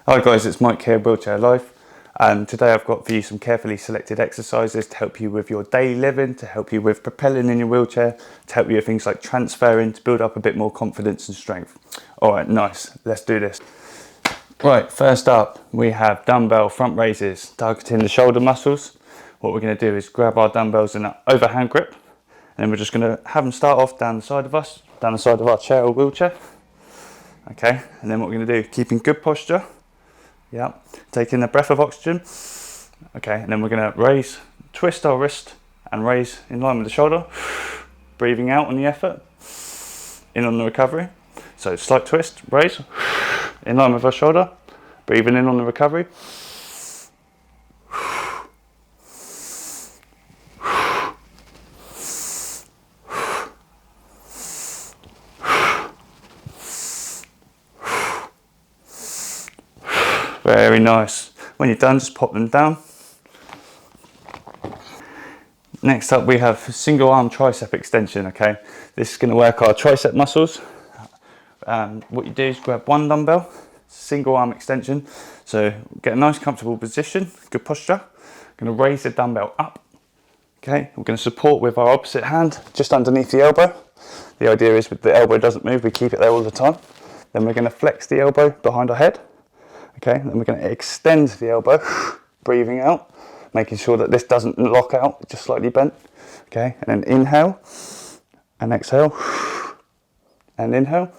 Hi guys, it's Mike here, Wheelchair Life, and today I've got for you some carefully selected exercises to help you with your daily living, to help you with propelling in your wheelchair, to help you with things like transferring, to build up a bit more confidence and strength. Alright, nice, let's do this. Right, first up we have dumbbell front raises, targeting the shoulder muscles. What we're going to do is grab our dumbbells in an overhand grip, and then we're just going to have them start off down the side of us, down the side of our chair or wheelchair. Okay, and then what we're going to do, keeping good posture. Yeah, taking a breath of oxygen. Okay, and then we're going to raise, twist our wrist and raise in line with the shoulder. Breathing out on the effort, in on the recovery. So slight twist, raise, in line with our shoulder. Breathing in on the recovery. Very nice. When you're done, just pop them down. Next up we have single arm tricep extension. Okay, this is going to work our tricep muscles. What you do is grab one dumbbell, single arm extension. So get a nice comfortable position, good posture. Going to raise the dumbbell up. Okay, we're going to support with our opposite hand just underneath the elbow. The idea is with the elbow doesn't move, we keep it there all the time. Then we're going to flex the elbow behind our head. Okay, then we're going to extend the elbow, breathing out, making sure that this doesn't lock out, just slightly bent. Okay, and then inhale, and exhale, and inhale.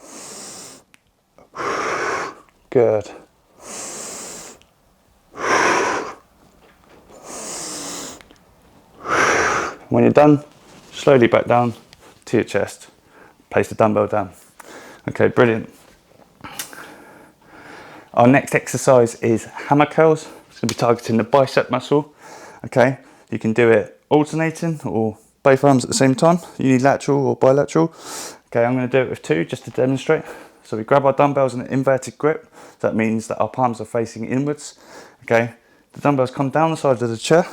Good. When you're done, slowly back down to your chest. Place the dumbbell down. Okay, brilliant. Our next exercise is hammer curls. It's going to be targeting the bicep muscle. Okay, you can do it alternating or both arms at the same time, unilateral or bilateral. Okay, I'm going to do it with two just to demonstrate. So we grab our dumbbells in an inverted grip. So that means that our palms are facing inwards. Okay, the dumbbells come down the side of the chair.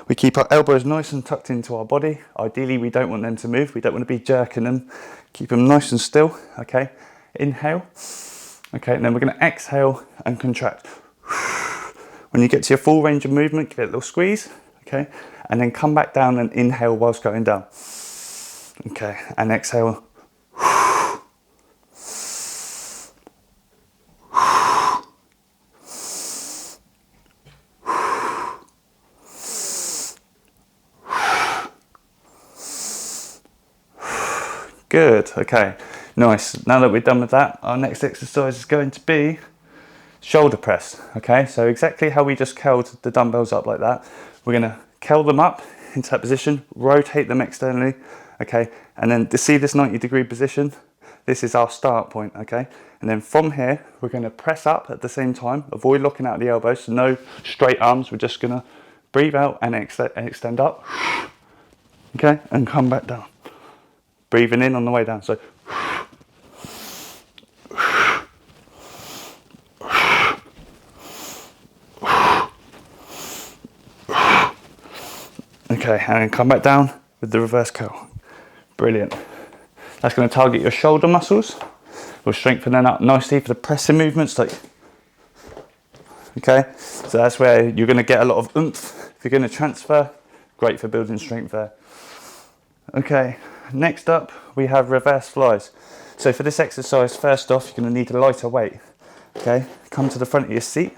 We keep our elbows nice and tucked into our body. Ideally, we don't want them to move. We don't want to be jerking them. Keep them nice and still. Okay, inhale. Okay, and then we're going to exhale and contract. When you get to your full range of movement, give it a little squeeze. Okay, and then come back down and inhale whilst going down. Okay, and exhale. Good, okay, nice. Now that we're done with that, our next exercise is going to be shoulder press. Okay, so exactly how we just curled the dumbbells up like that, we're going to curl them up into that position, rotate them externally. Okay, and then to see this 90-degree position, this is our start point. Okay, and then from here we're going to press up at the same time, avoid locking out the elbows, so no straight arms. We're just going to breathe out and extend up. Okay, and come back down. Breathing in on the way down. So okay, and then come back down with the reverse curl. Brilliant. That's going to target your shoulder muscles. We'll strengthen them up nicely for the pressing movements. Like, okay, so that's where you're going to get a lot of oomph. If you're going to transfer, great for building strength there. Okay, next up we have reverse flies. So for this exercise, first off, you're going to need a lighter weight. Okay, come to the front of your seat.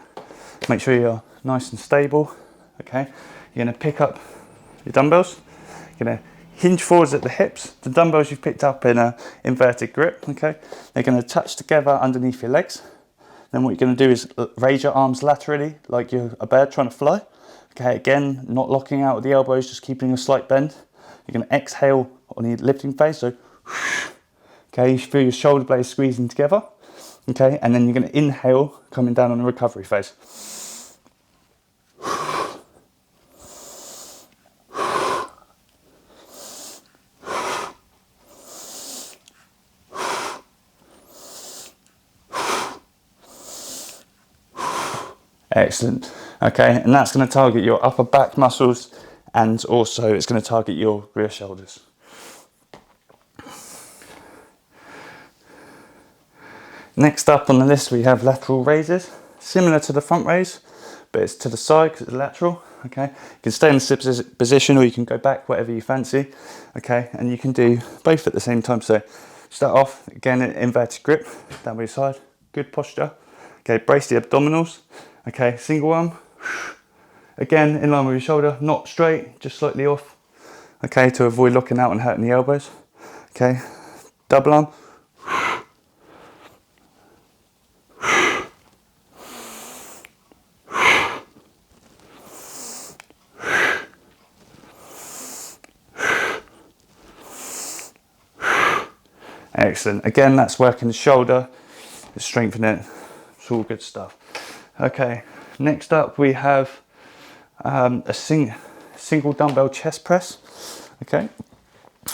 Make sure you're nice and stable. Okay, you're going to pick up your dumbbells. You're going to hinge forwards at the hips. The dumbbells you've picked up in an inverted grip. Okay, they're going to touch together underneath your legs. Then what you're going to do is raise your arms laterally like you're a bird trying to fly. Okay, again, not locking out with the elbows, just keeping a slight bend. You're going to exhale on the lifting phase. So, okay, you feel your shoulder blades squeezing together. Okay, and then you're going to inhale, coming down on the recovery phase. Excellent. Okay, and that's going to target your upper back muscles, and also it's going to target your rear shoulders. Next up on the list we have lateral raises. similar to the front raise, but it's to the side because it's lateral. Okay, you can stay in the position or you can go back, whatever you fancy. Okay, and you can do both at the same time. So start off again in inverted grip, down by your side, good posture. Okay, brace the abdominals. Okay, single arm, again in line with your shoulder, not straight, just slightly off. Okay, to avoid locking out and hurting the elbows. Okay, double arm. Excellent. Again, that's working the shoulder, strengthening it. It's all good stuff. Okay, next up we have a single dumbbell chest press. Okay,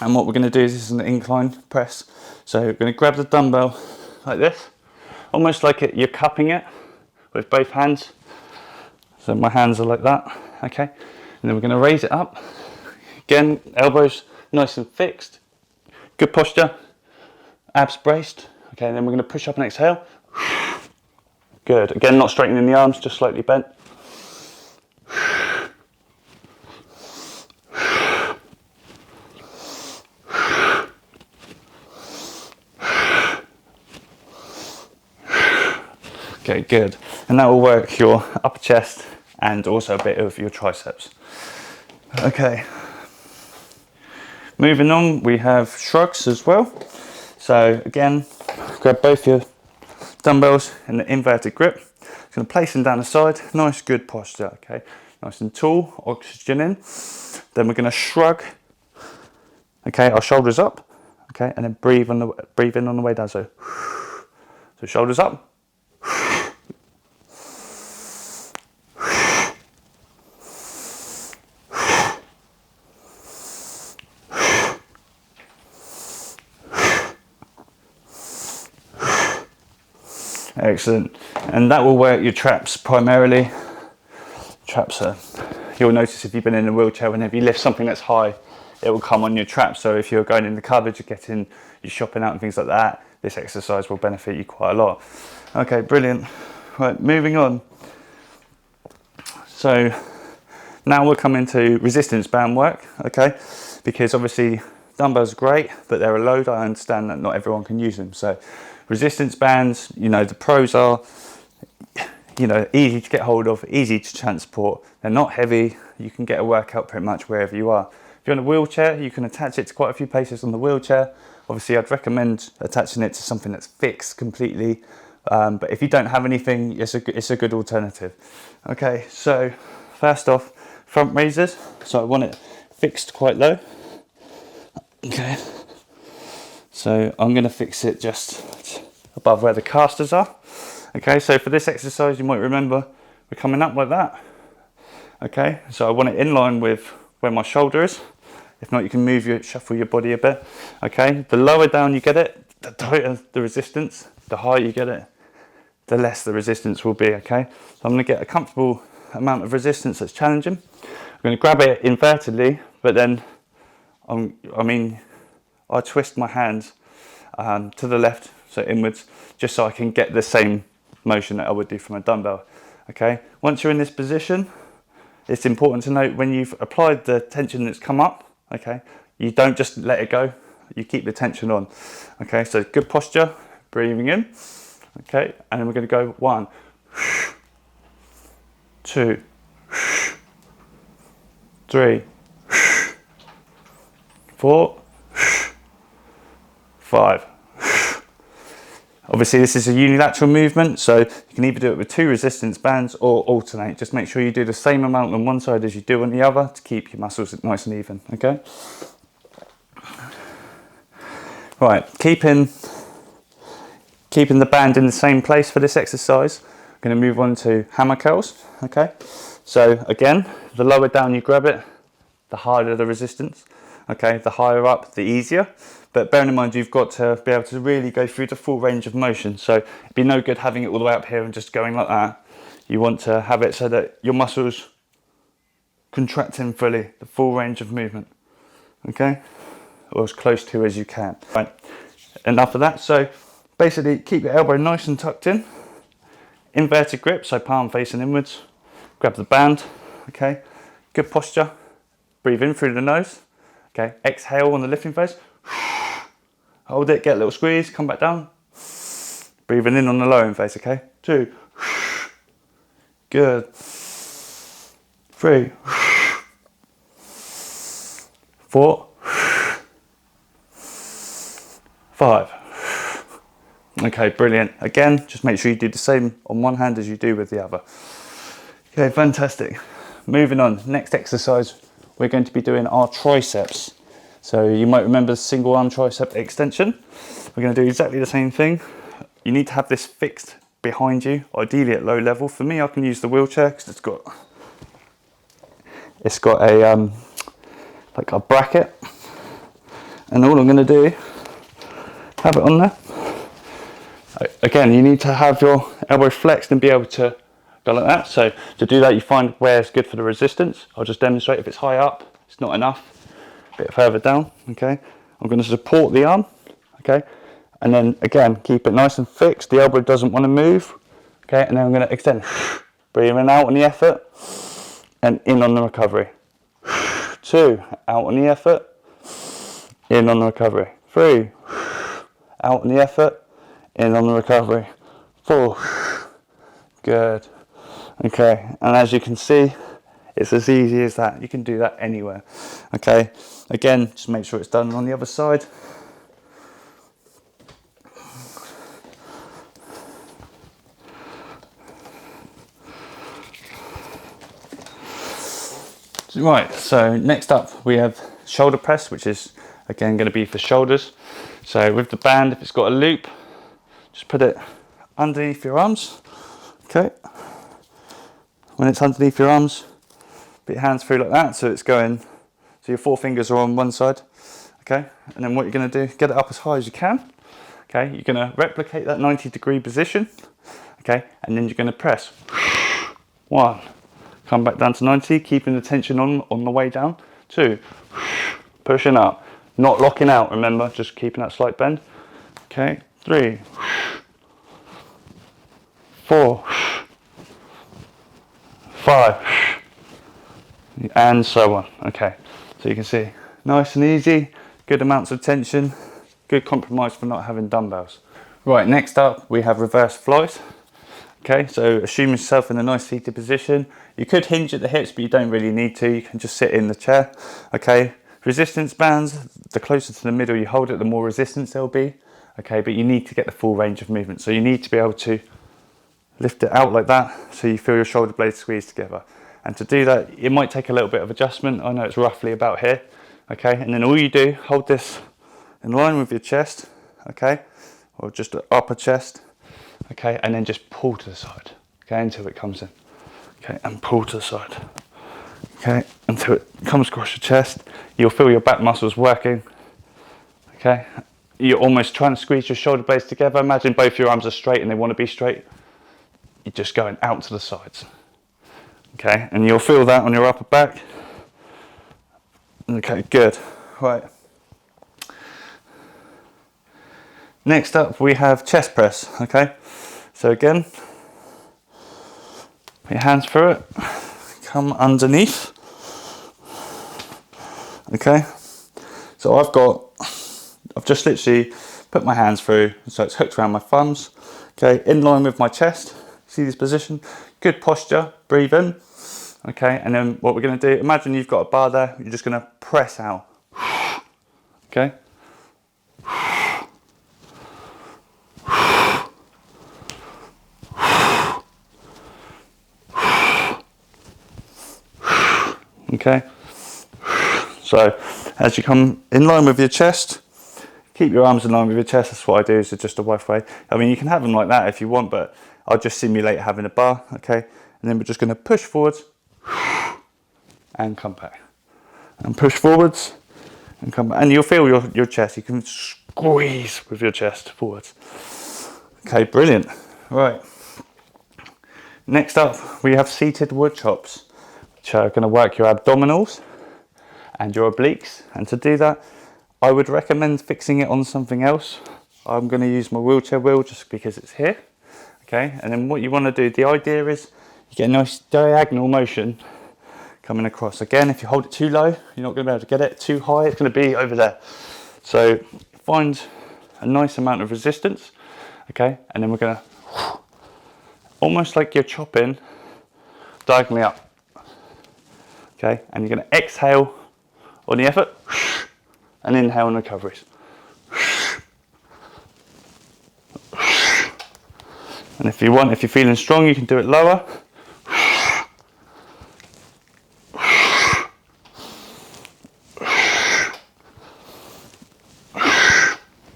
and what we're going to do is this is an incline press. So we're going to grab the dumbbell like this, almost like you're cupping it with both hands. So my hands are like that. Okay, and then we're going to raise it up. Again, elbows nice and fixed. Good posture. Abs braced. Okay, and then we're going to push up and exhale. Good. Again, not straightening the arms, just slightly bent. Okay, good. And that will work your upper chest and also a bit of your triceps. Okay. Moving on, we have shrugs as well. So again, grab both your dumbbells in the inverted grip. Just going to place them down the side. Nice, good posture. Okay, nice and tall. Oxygen in. Then we're going to shrug. Okay, our shoulders up. Okay, and then breathe in on the way down. So shoulders up. Excellent. And that will work your traps primarily. Traps are, you'll notice if you've been in a wheelchair, whenever you lift something that's high, it will come on your traps. So if you're going in the cupboard, you're shopping out and things like that, this exercise will benefit you quite a lot. Okay, brilliant. Right, moving on. So now we'll come into resistance band work, okay? Because obviously dumbbells are great, but they're a load. I understand that not everyone can use them. So resistance bands, the pros are, easy to get hold of, easy to transport. They're not heavy. You can get a workout pretty much wherever you are. If you're in a wheelchair, you can attach it to quite a few places on the wheelchair. Obviously, I'd recommend attaching it to something that's fixed completely. But if you don't have anything, it's a good alternative. Okay, so first off, front raisers. So I want it fixed quite low. Okay. So I'm going to fix it just above where the casters are. Okay, so for this exercise, you might remember we're coming up like that. Okay, so I want it in line with where my shoulder is. If not, you can shuffle your body a bit. Okay, the lower down you get it, the tighter the resistance. The higher you get it, the less the resistance will be. Okay, so I'm going to get a comfortable amount of resistance that's challenging. I'm going to grab it invertedly, but then I twist my hands to the left, so inwards, just so I can get the same motion that I would do from a dumbbell. Okay, once you're in this position, it's important to note when you've applied the tension that's come up, okay, you don't just let it go, you keep the tension on. Okay, so good posture, breathing in. Okay, and then we're going to go 1, 2, 3, 4, 5. Obviously this is a unilateral movement, so you can either do it with 2 resistance bands or alternate. Just make sure you do the same amount on one side as you do on the other to keep your muscles nice and even, okay? Right, keeping the band in the same place for this exercise, I'm going to move on to hammer curls, okay? So again, the lower down you grab it, the harder the resistance, okay? The higher up, the easier. But bearing in mind, you've got to be able to really go through the full range of motion. So it'd be no good having it all the way up here and just going like that. You want to have it so that your muscles contracting fully, the full range of movement, okay? Or as close to as you can. Right, enough of that. So basically keep your elbow nice and tucked in Inverted grip, so palm facing inwards. Grab the band, okay? Good posture. Breathe in through the nose, okay? Exhale on the lifting phase. Hold it, get a little squeeze, come back down. Breathing in on the lowering phase, okay? 2. Good. 3. 4. 5. Okay, brilliant. Again, just make sure you do the same on one hand as you do with the other. Okay, fantastic. Moving on, next exercise, we're going to be doing our triceps. So you might remember single arm tricep extension. We're going to do exactly the same thing. You need to have this fixed behind you, ideally at low level. For me, I can use the wheelchair because it's got a like a bracket, and all I'm going to do, have it on there. Again, you need to have your elbow flexed and be able to go like that. So to do that, you find where it's good for the resistance. I'll just demonstrate. If it's high up, it's not enough. A bit further down, okay. I'm going to support the arm, okay, and then again keep it nice and fixed. The elbow doesn't want to move, okay. And then I'm going to extend, breathing out on the effort and in on the recovery. 2, out on the effort, in on the recovery. 3, out on the effort, in on the recovery. 4, good. Okay, and as you can see, it's as easy as that. You can do that anywhere. Okay, again, just make sure it's done on the other side. Right, so next up we have shoulder press, which is again going to be for shoulders. So with the band, if it's got a loop, just put it underneath your arms. Okay, when it's underneath your arms, put your hands through like that, so it's going, so your 4 fingers are on one side. Okay, and then what you're going to do, get it up as high as you can. Okay, you're going to replicate that 90-degree position. Okay, and then you're going to press. 1, come back down to 90, keeping the tension on the way down. 2, pushing up, not locking out, remember, just keeping that slight bend. Okay, 3, 4, 5, and so on. Okay, so you can see, nice and easy, good amounts of tension, good compromise for not having dumbbells. Right, next up we have reverse flies. Okay, so assume yourself in a nice seated position. You could hinge at the hips, but you don't really need to. You can just sit in the chair. Okay, resistance bands, the closer to the middle you hold it, the more resistance there'll be. Okay, but you need to get the full range of movement. So you need to be able to lift it out like that, so you feel your shoulder blades squeeze together. And to do that, it might take a little bit of adjustment. I know it's roughly about here. Okay, and then all you do, hold this in line with your chest, okay, or just the upper chest. Okay, and then just pull to the side, okay, until it comes in. Okay, and pull to the side. Okay, until it comes across your chest. You'll feel your back muscles working. Okay, you're almost trying to squeeze your shoulder blades together. Imagine both your arms are straight and they want to be straight. You're just going out to the sides. Okay, and you'll feel that on your upper back. Okay, good. Right. Next up we have chest press, okay? So again, put your hands through it, come underneath, okay? So I've just literally put my hands through, so it's hooked around my thumbs, okay? In line with my chest, see this position? Good posture, breathe in, okay? And then what we're gonna do, imagine you've got a bar there, you're just gonna press out, okay? Okay, so as you come in line with your chest, keep your arms in line with your chest. That's what I do, is just a rough way. I mean, you can have them like that if you want, but I'll just simulate having a bar, okay? And then we're just going to push forwards and come back. And push forwards and come back. And you'll feel your chest. You can squeeze with your chest forwards. Okay, brilliant. Right. Next up, we have seated wood chops, which are going to work your abdominals and your obliques. And to do that, I would recommend fixing it on something else. I'm going to use my wheelchair wheel just because it's here. Okay, and then what you want to do, the idea is you get a nice diagonal motion coming across. Again, if you hold it too low, you're not going to be able to get it. Too high, it's going to be over there. So find a nice amount of resistance. Okay, and then we're going to, almost like you're chopping diagonally up. Okay, and you're going to exhale on the effort and inhale on recoveries. And if you want, if you're feeling strong, you can do it lower.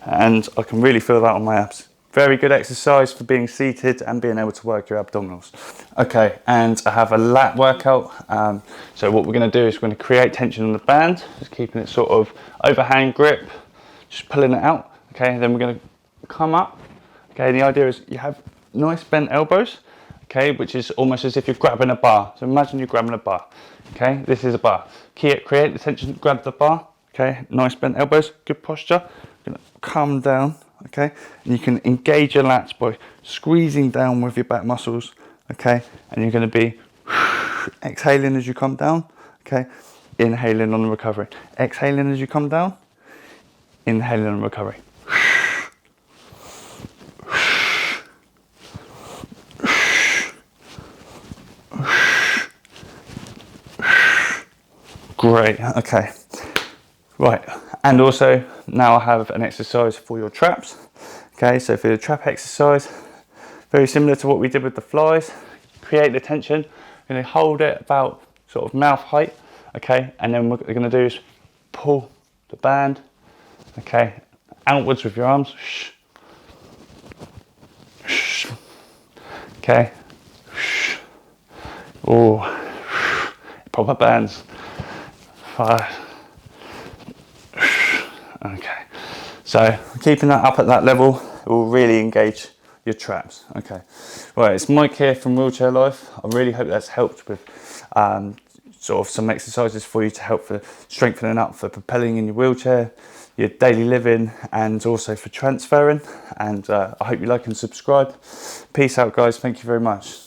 And I can really feel that on my abs. Very good exercise for being seated and being able to work your abdominals. Okay, and I have a lat workout. So what we're going to do is we're going to create tension on the band, just keeping it sort of overhand grip, just pulling it out. Okay, and then we're going to come up. Okay, and the idea is you have nice bent elbows. Okay, which is almost as if you're grabbing a bar. So imagine you're grabbing a bar. Okay, this is a bar. Create the tension, grab the bar. Okay, nice bent elbows, good posture. You're going to come down. Okay, and you can engage your lats by squeezing down with your back muscles. Okay, and you're going to be exhaling as you come down. Okay, inhaling on the recovery. Exhaling as you come down. Inhaling on recovery. Great. Okay. Right, and also now I have an exercise for your traps. Okay, so for the trap exercise, very similar to what we did with the flies. Create the tension, you're going to hold it about sort of mouth height. Okay, and then what we're going to do is pull the band, okay, outwards with your arms. Okay. Oh, proper bands. 5. Okay, so keeping that up at that level will really engage your traps. Okay, right, it's Mike here from Wheelchair Life. I really hope that's helped with sort of some exercises for you to help for strengthening up for propelling in your wheelchair, your daily living, and also for transferring. And I hope you like and subscribe. Peace out, guys. Thank you very much.